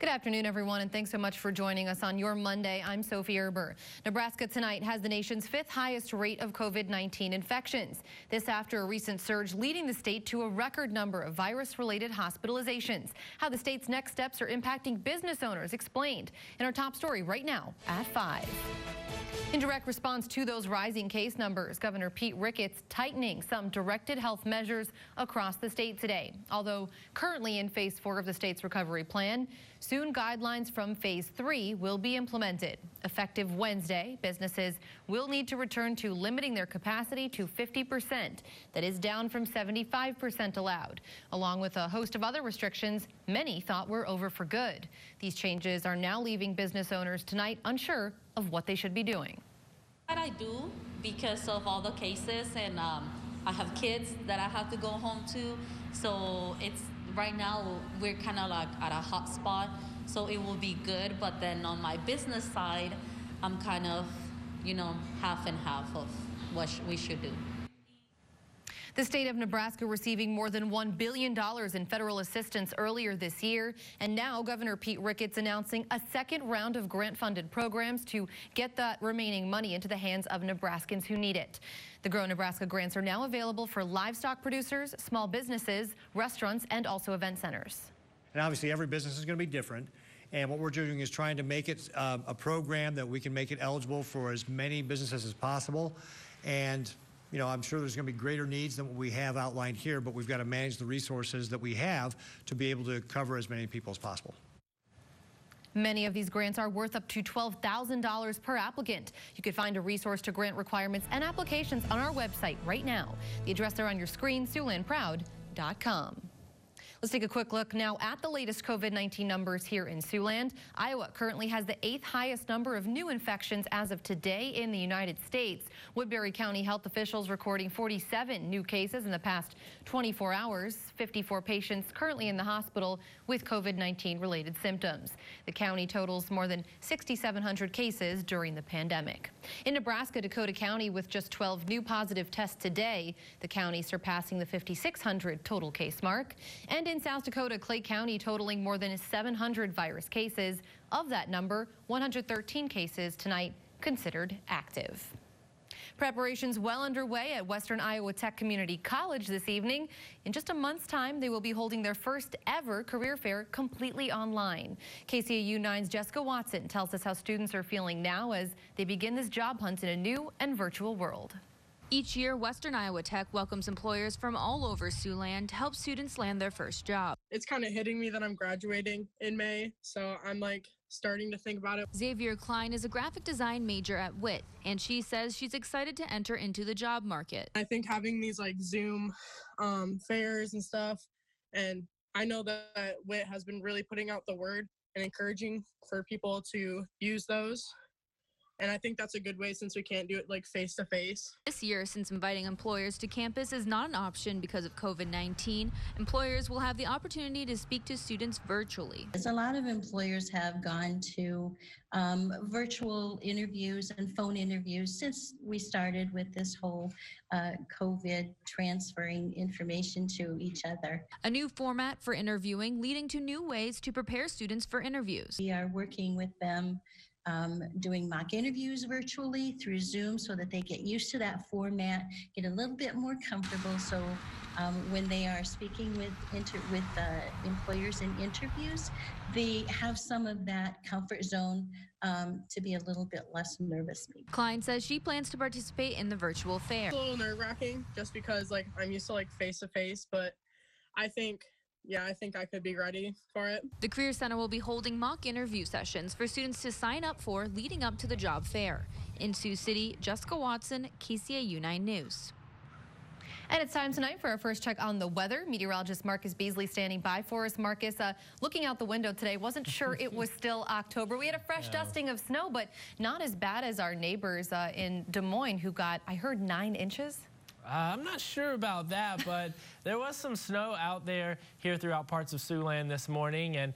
Good afternoon, everyone, and thanks so much for joining us on your Monday. I'm Sophie Erber. Nebraska tonight has the nation's 5th highest rate of COVID-19 infections. This after a recent surge leading the state to a record number of virus-related hospitalizations. How the state's next steps are impacting business owners explained in our top story right now at 5. In direct response to those rising case numbers, Governor Pete Ricketts tightening some directed health measures across the state today. Although currently in phase 4 of the state's recovery plan, soon guidelines from phase 3 will be implemented. Effective Wednesday, businesses will need to return to limiting their capacity to 50%. That is down from 75% allowed, along with a host of other restrictions many thought were over for good. These changes are now leaving business owners tonight unsure of what they should be doing. What I do because of all the cases, and I have kids that I have to go home to, so it's right now we're kind of like at a hot spot, so it will be good. But then on my business side, I'm kind of, half and half of what we should do. The state of Nebraska receiving more than $1 billion in federal assistance earlier this year. And now Governor Pete Ricketts announcing a second round of grant-funded programs to get that remaining money into the hands of Nebraskans who need it. The Grow Nebraska grants are now available for livestock producers, small businesses, restaurants, and also event centers. And obviously every business is going to be different. And what we're doing is trying to make it a program that we can make it eligible for as many businesses as possible. And I'm sure there's going to be greater needs than what we have outlined here, but we've got to manage the resources that we have to be able to cover as many people as possible. Many of these grants are worth up to $12,000 per applicant. You can find a resource to grant requirements and applications on our website right now. The address there on your screen, SiouxlandProud.com. Let's take a quick look now at the latest COVID-19 numbers here in Siouxland. Iowa currently has the 8th highest number of new infections as of today in the United States. Woodbury County health officials recording 47 new cases in the past 24 hours. 54 patients currently in the hospital with COVID-19 related symptoms. The county totals more than 6,700 cases during the pandemic. In Nebraska, Dakota County with just 12 new positive tests today. The county surpassing the 5,600 total case mark. And in South Dakota, Clay County totaling more than 700 virus cases. Of that number, 113 cases tonight considered active. Preparations well underway at Western Iowa Tech Community College this evening. In just a month's time, they will be holding their first ever career fair completely online. KCAU 9's Jessica Watson tells us how students are feeling now as they begin this job hunt in a new and virtual world. Each year, Western Iowa Tech welcomes employers from all over Siouxland to help students land their first job. It's kind of hitting me that I'm graduating in May, so I'm starting to think about it. Xavier Klein is a graphic design major at WIT, and she says she's excited to enter into the job market. I think having these Zoom fairs and stuff, and I know that WIT has been really putting out the word and encouraging for people to use those. And I think that's a good way since we can't do it face to face. This year, since inviting employers to campus is not an option because of COVID-19, employers will have the opportunity to speak to students virtually. A lot of employers have gone to virtual interviews and phone interviews since we started with this whole COVID transferring information to each other. A new format for interviewing leading to new ways to prepare students for interviews. We are working with them doing mock interviews virtually through Zoom so that they get used to that format, get a little bit more comfortable. So when they are speaking with employers in interviews, they have some of that comfort zone to be a little bit less nervous. Klein says she plans to participate in the virtual fair. It's a little nerve-wracking just because I'm used to face-to-face, but I think I could be ready for it. The Career Center will be holding mock interview sessions for students to sign up for leading up to the job fair. In Sioux City, Jessica Watson, KCAU 9 News. And it's time tonight for our first check on the weather. Meteorologist Marcus Beasley standing by for us. Marcus, looking out the window today, wasn't sure it was still October. We had a fresh dusting of snow, but not as bad as our neighbors in Des Moines who got, I heard, 9 inches. I'm not sure about that, but there was some snow out there here throughout parts of Siouxland this morning, and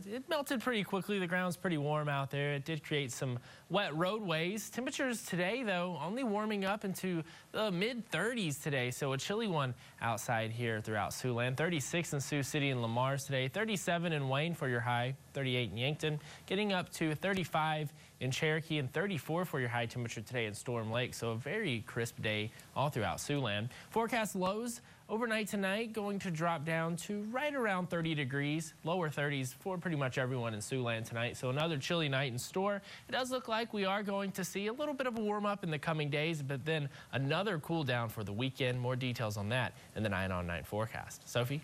it melted pretty quickly. The ground's pretty warm out there. It did create some wet roadways. Temperatures today, though, only warming up into the mid-30s today, so a chilly one outside here throughout Siouxland. 36 in Sioux City and Lamar today, 37 in Wayne for your high, 38 in Yankton, getting up to 35 in Cherokee and 34 for your high temperature today in Storm Lake. So a very crisp day all throughout Siouxland. Forecast lows overnight tonight going to drop down to right around 30 degrees, lower 30s for pretty much everyone in Siouxland tonight. So another chilly night in store. It does look like we are going to see a little bit of a warm up in the coming days, but then another cool down for the weekend. More details on that in the 9 on 9 forecast. Sophie?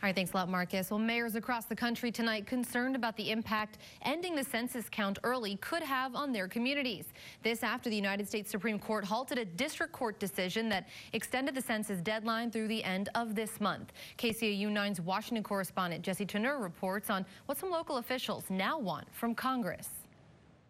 All right, thanks a lot, Marcus. Well, mayors across the country tonight concerned about the impact ending the census count early could have on their communities. This after the United States Supreme Court halted a district court decision that extended the census deadline through the end of this month. KCAU 9's Washington correspondent Jesse Teneur reports on what some local officials now want from Congress.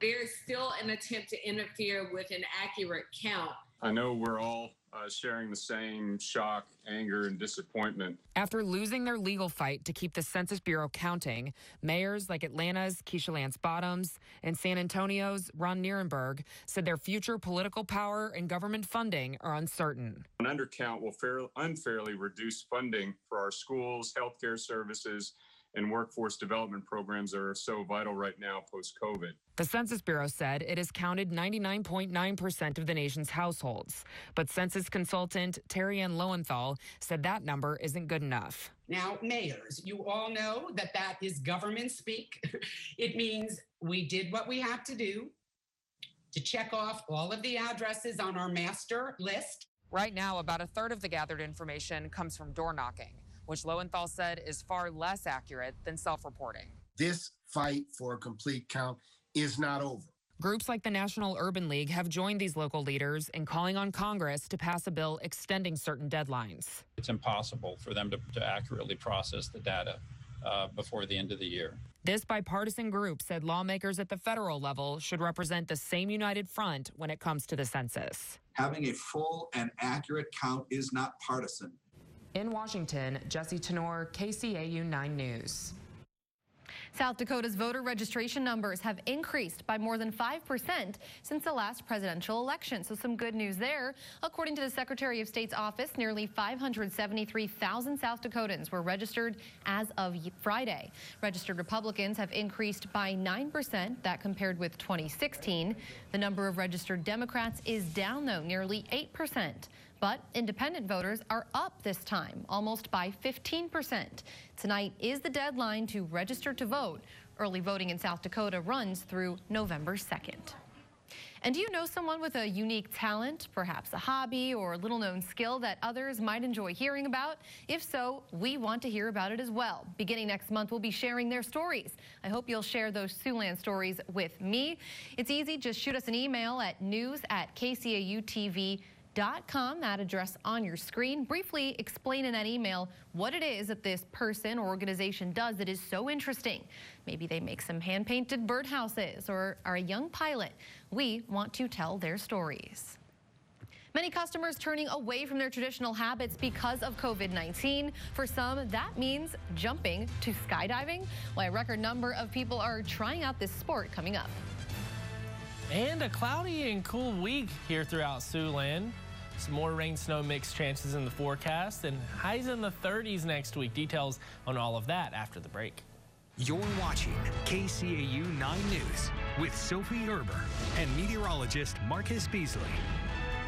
There's still an attempt to interfere with an accurate count. I know we're all sharing the same shock, anger, and disappointment. After losing their legal fight to keep the Census Bureau counting, mayors like Atlanta's Keisha Lance Bottoms and San Antonio's Ron Nierenberg said their future political power and government funding are uncertain. An undercount will unfairly reduce funding for our schools, healthcare services, and workforce development programs that are so vital right now post-COVID. The Census Bureau said it has counted 99.9% of the nation's households. But census consultant Terry Ann Lowenthal said that number isn't good enough. Now, mayors, you all know that that is government speak. It means we did what we have to do to check off all of the addresses on our master list. Right now, about a third of the gathered information comes from door knocking, which Lowenthal said is far less accurate than self-reporting. This fight for a complete count is not over. Groups like the National Urban League have joined these local leaders in calling on Congress to pass a bill extending certain deadlines. It's impossible for them to accurately process the data before the end of the year. This bipartisan group said lawmakers at the federal level should represent the same united front when it comes to the census. Having a full and accurate count is not partisan. In Washington, Jesse Teneur, KCAU 9 News. South Dakota's voter registration numbers have increased by more than 5% since the last presidential election. So some good news there. According to the Secretary of State's office, nearly 573,000 South Dakotans were registered as of Friday. Registered Republicans have increased by 9%. That compared with 2016. The number of registered Democrats is down, though, nearly 8%. But independent voters are up this time, almost by 15%. Tonight is the deadline to register to vote. Early voting in South Dakota runs through November 2nd. And do you know someone with a unique talent, perhaps a hobby or a little-known skill that others might enjoy hearing about? If so, we want to hear about it as well. Beginning next month, we'll be sharing their stories. I hope you'll share those Siouxland stories with me. It's easy. Just shoot us an email at news@kcautv.com. That address on your screen. Briefly explain in that email what it is that this person or organization does that is so interesting. Maybe they make some hand-painted birdhouses or are a young pilot. We want to tell their stories. Many customers turning away from their traditional habits because of COVID-19. For some, that means jumping to skydiving. Why a record number of people are trying out this sport coming up. And a cloudy and cool week here throughout Siouxland. Some more rain, snow mix chances in the forecast and highs in the 30s next week. Details on all of that after the break. You're watching KCAU 9 News with Sophie Erber and meteorologist Marcus Beasley.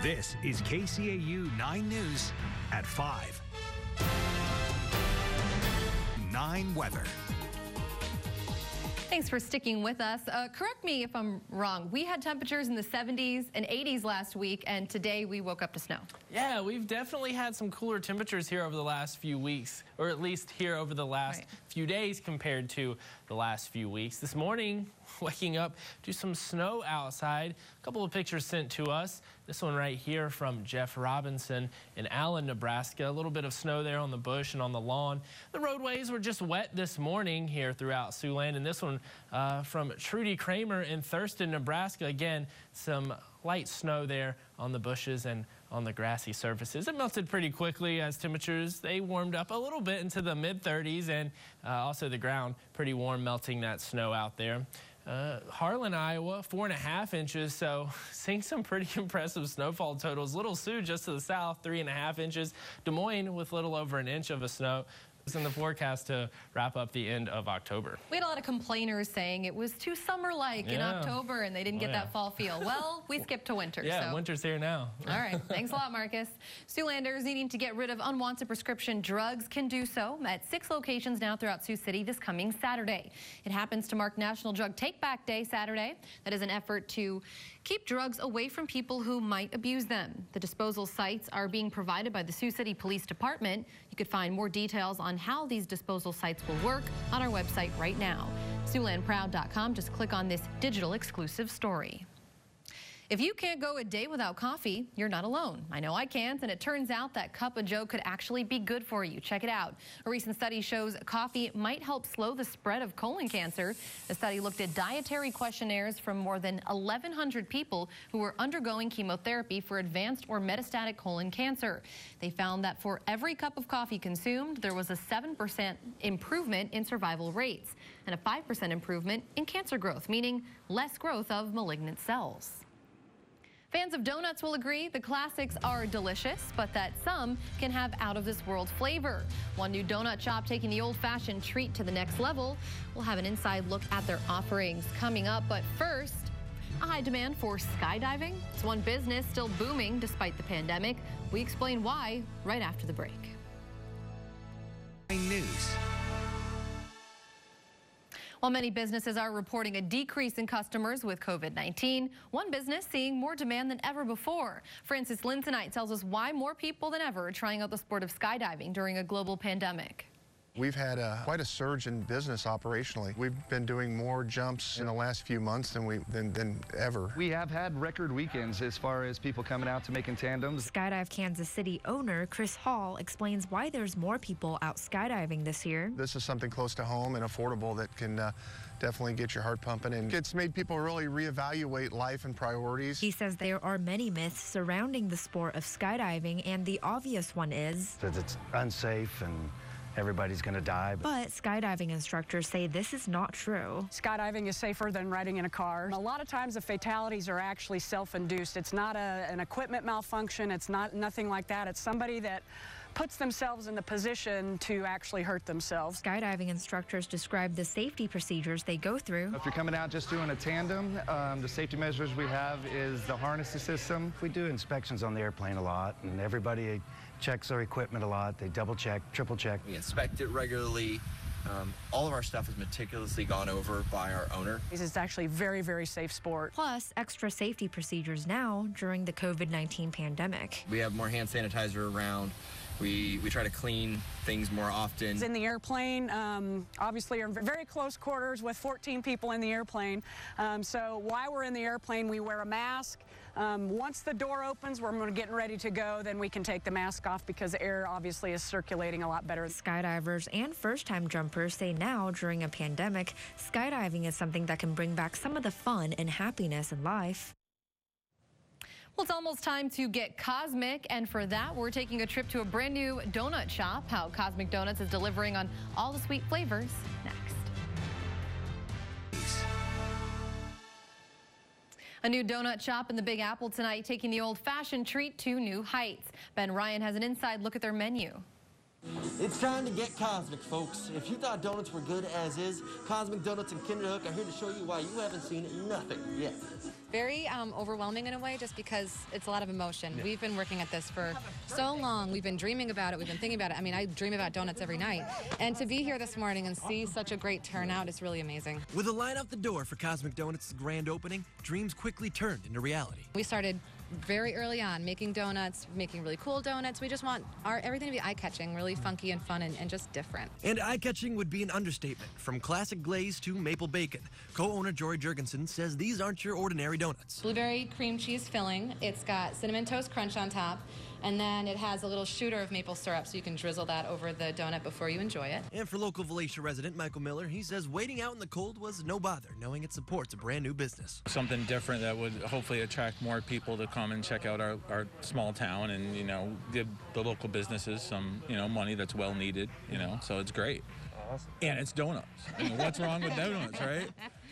This is KCAU 9 News at 5. 9 weather. Thanks for sticking with us. Correct me if I'm wrong. We had temperatures in the 70s and 80s last week, and today we woke up to snow. Yeah, we've definitely had some cooler temperatures here over the last few weeks, or at least here over the last few days compared to the last few weeks. This morning, waking up to some snow outside. A couple of pictures sent to us. This one right here from Jeff Robinson in Allen, Nebraska. A little bit of snow there on the bush and on the lawn. The roadways were just wet this morning here throughout Siouxland. And this one from Trudy Kramer in Thurston, Nebraska. Again, some light snow there on the bushes and on the grassy surfaces. It melted pretty quickly as temperatures, they warmed up a little bit into the mid-30s, and also the ground pretty warm, melting that snow out there. Harlan, Iowa, 4.5 inches, so seeing some pretty impressive snowfall totals. Little Sioux just to the south, 3.5 inches. Des Moines with a little over an inch of a snow. In the forecast to wrap up the end of October. We had a lot of complainers saying it was too summer-like in October and they didn't get that fall feel. Well, we skipped to winter. Yeah, winter's here now. All right, thanks a lot, Marcus. Siouxlanders needing to get rid of unwanted prescription drugs can do so at 6 locations now throughout Sioux City this coming Saturday. It happens to mark National Drug Take Back Day Saturday. That is an effort to keep drugs away from people who might abuse them. The disposal sites are being provided by the Sioux City Police Department. You could find more details on how these disposal sites will work on our website right now. SiouxlandProud.com. Just click on this digital exclusive story. If you can't go a day without coffee, you're not alone. I know I can't, and it turns out that Cup of Joe could actually be good for you. Check it out. A recent study shows coffee might help slow the spread of colon cancer. The study looked at dietary questionnaires from more than 1,100 people who were undergoing chemotherapy for advanced or metastatic colon cancer. They found that for every cup of coffee consumed, there was a 7% improvement in survival rates and a 5% improvement in cancer growth, meaning less growth of malignant cells. Fans of donuts will agree the classics are delicious, but that some can have out-of-this-world flavor. One new donut shop taking the old-fashioned treat to the next level. We'll have an inside look at their offerings coming up, but first, a high demand for skydiving. It's one business still booming despite the pandemic. We explain why right after the break. News. While many businesses are reporting a decrease in customers with COVID-19, one business seeing more demand than ever before. Francis Lynn tonight tells us why more people than ever are trying out the sport of skydiving during a global pandemic. We've had quite a surge in business operationally. We've been doing more jumps in the last few months than ever. We have had record weekends as far as people coming out to making tandems. Skydive Kansas City owner Chris Hall explains why there's more people out skydiving this year. This is something close to home and affordable that can definitely get your heart pumping, and it's made people really reevaluate life and priorities. He says there are many myths surrounding the sport of skydiving, and the obvious one is that it's unsafe and everybody's going to die. But skydiving instructors say this is not true. Skydiving is safer than riding in a car. A lot of times the fatalities are actually self-induced. It's not an equipment malfunction. It's nothing like that. It's somebody that puts themselves in the position to actually hurt themselves. Skydiving instructors describe the safety procedures they go through. If you're coming out just doing a tandem, the safety measures we have is the harness system. We do inspections on the airplane a lot, and everybody checks their equipment a lot. They double check, triple check. We inspect it regularly. All of our stuff is meticulously gone over by our owner. It's actually a very, very safe sport. Plus, extra safety procedures now during the COVID-19 pandemic. We have more hand sanitizer around. We try to clean things more often. In the airplane, obviously, are in very close quarters with 14 people in the airplane. So while we're in the airplane, we wear a mask. Once the door opens, we're getting ready to go, then we can take the mask off because the air obviously is circulating a lot better. Skydivers and first-time jumpers say now, during a pandemic, skydiving is something that can bring back some of the fun and happiness in life. Well, it's almost time to get cosmic, and for that, we're taking a trip to a brand new donut shop. How Cosmic Donuts is delivering on all the sweet flavors next. A new donut shop in the Big Apple tonight, taking the old-fashioned treat to new heights. Ben Ryan has an inside look at their menu. It's time to get cosmic, folks. If you thought donuts were good as is, Cosmic Donuts and Kinderhook are here to show you why you haven't seen nothing yet. Very overwhelming in a way, just because it's a lot of emotion. Yeah. We've been working at this for so long. We've been dreaming about it. We've been thinking about it. I mean, I dream about donuts every night. And to be here this morning and see such a great turnout is really amazing. With a line out the door for Cosmic Donuts' grand opening, dreams quickly turned into reality. We started very early on making donuts, making really cool donuts. We just want everything to be eye-catching, really funky and fun and just different. And eye-catching would be an understatement. From classic glaze to maple bacon, co-owner Jory Jurgensen says these aren't your ordinary donuts. Blueberry cream cheese filling. It's got cinnamon toast crunch on top. And then it has a little shooter of maple syrup, so you can drizzle that over the donut before you enjoy it. And for local Valatia resident Michael Miller, he says waiting out in the cold was no bother, knowing it supports a brand new business. Something different that would hopefully attract more people to come and check out our small town and, give the local businesses some, money that's well needed, so it's great. Awesome. And it's donuts. What's wrong with donuts, right?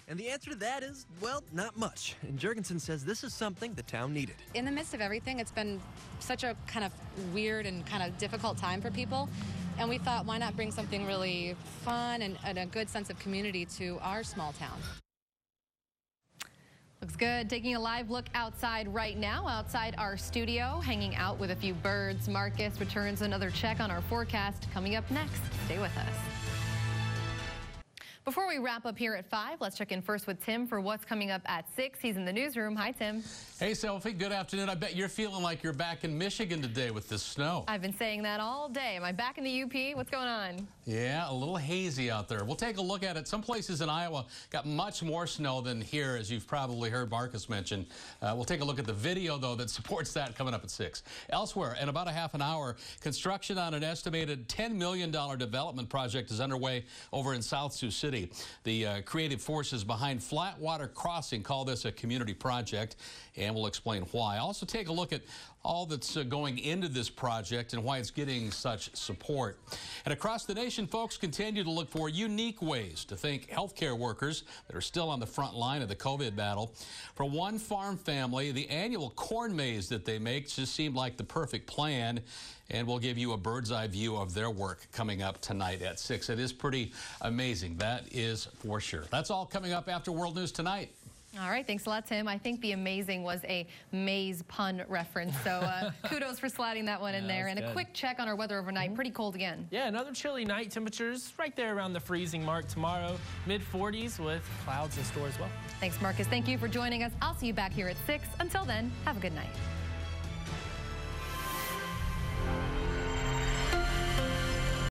And the answer to that is, well, not much. And Jurgensen says this is something the town needed. In the midst of everything, it's been such a kind of weird and kind of difficult time for people. And we thought, why not bring something really fun and a good sense of community to our small town? Looks good. Taking a live look outside right now, outside our studio, hanging out with a few birds. Marcus returns another check on our forecast coming up next. Stay with us. Before we wrap up here at 5, let's check in first with Tim for what's coming up at 6. He's in the newsroom. Hi, Tim. Hey, Sophie. Good afternoon. I bet you're feeling like you're back in Michigan today with this snow. I've been saying that all day. Am I back in the UP? What's going on? Yeah, a little hazy out there. We'll take a look at it. Some places in Iowa got much more snow than here, as you've probably heard Marcus mention. We'll take a look at the video, though, that supports that coming up at 6. Elsewhere, in about a half an hour, construction on an estimated $10 million development project is underway over in South Sioux City. The creative forces behind Flatwater Crossing call this a community project, and we'll explain why. Also take a look at all that's going into this project and why it's getting such support. And across the nation, folks continue to look for unique ways to thank healthcare workers that are still on the front line of the COVID battle. For one farm family, the annual corn maze that they make just seemed like the perfect plan. And we'll give you a bird's eye view of their work coming up tonight at 6. It is pretty amazing, that is for sure. That's all coming up after World News Tonight. All right, thanks a lot, Tim. I think the amazing was a maze pun reference, so kudos for sliding that one in there. And a quick check on our weather overnight. Pretty cold again. Yeah, another chilly night. Temperatures right there around the freezing mark tomorrow. Mid-40s with clouds in store as well. Thanks, Marcus. Thank you for joining us. I'll see you back here at 6. Until then, have a good night.